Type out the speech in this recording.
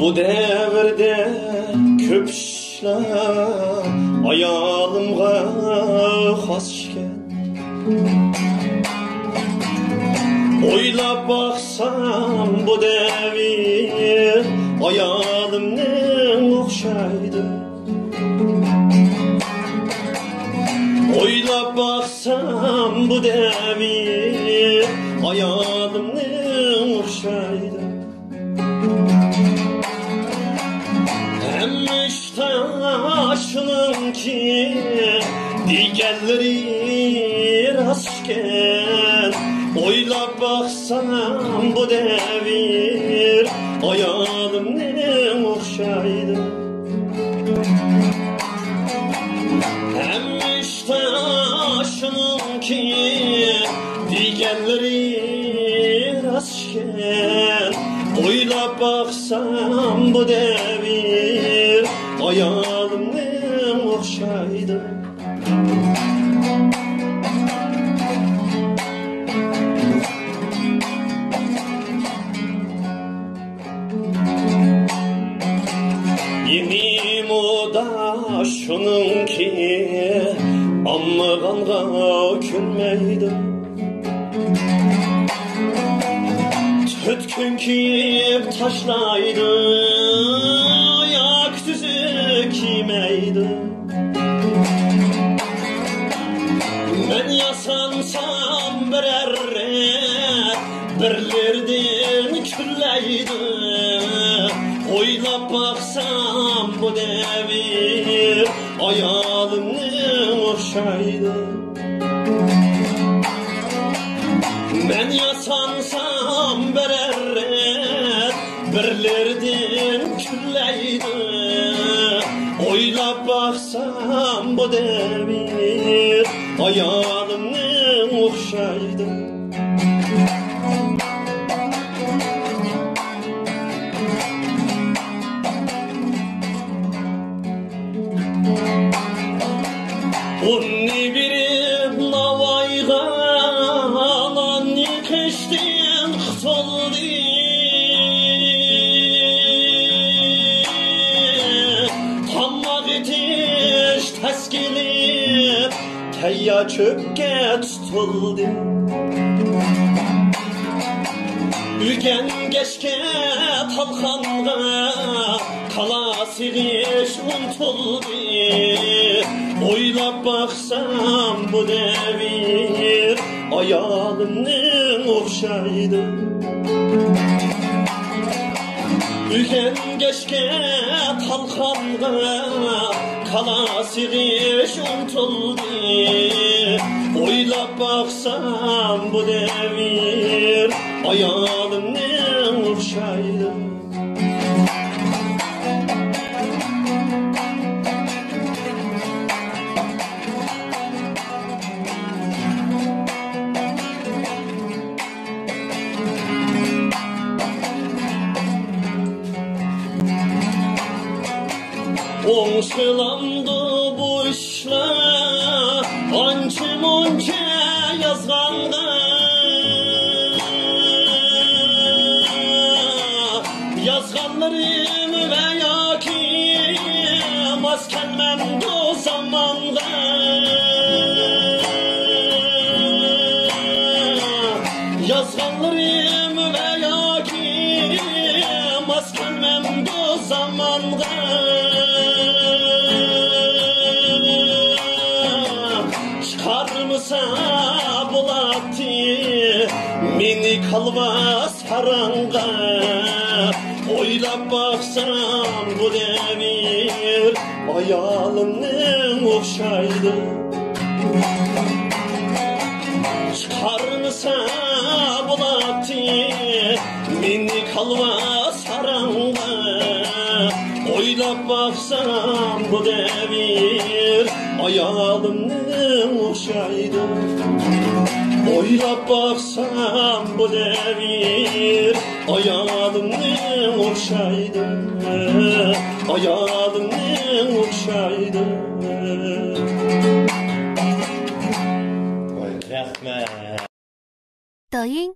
Bu devirde köp işler ayalımga hasken. Oylap baksam bu devir ayalımın okşaydı. Oylap baksam bu devir ayalımın okşaydı. Emmiş taşının ki diğerleri rastken. Oylap baksam bu devir ayalımın okşaydı. Emmiş taşının ki diğerleri rastken. Oylap baksam bu devir ayalımın okşaydı. Yenim o da şunun ki ammağanğa külmeydi. Tütkün kiyip taşlaydı, yak düzü kiymeydi. Ben yasansam birer birlerden külleydi. Oylap baksam bu devir ayalımın okşaydı. Ben yasansam birer birlerden külleydi. Oylap baksam bu devir ayalımın okşaydı. Unni bir lavayga alan yıkıştın kıtıldı. Tammak etiş teskilip teyya çöpke tutuldu. Ügen geçke talkanğa kalası iş untuldu. Oylap baksam bu devir ayalımın okşaydı. Ügen geçke talkanğa kalası iş untuldu. Oylap baksam bu devir ayalımın okşaydı. Oңşılandı bu işler anca munca yazganda. Yazganlarım veya ki maskenmem bu zamanda. Yazganlarım veya ki maskenmem bu zamanda. Çıkarmısa bulattı mini kalva saranga. Oylap baksam bu devir ayalımın okşaydı. Çıkarmısa bulattı mini kalva saranga. Oylap baksam bu devir ayalımın okşaydı. Oylap baksam bu devir ayalımın okşaydı. Ayalımın okşaydı. Rahmet. 抖音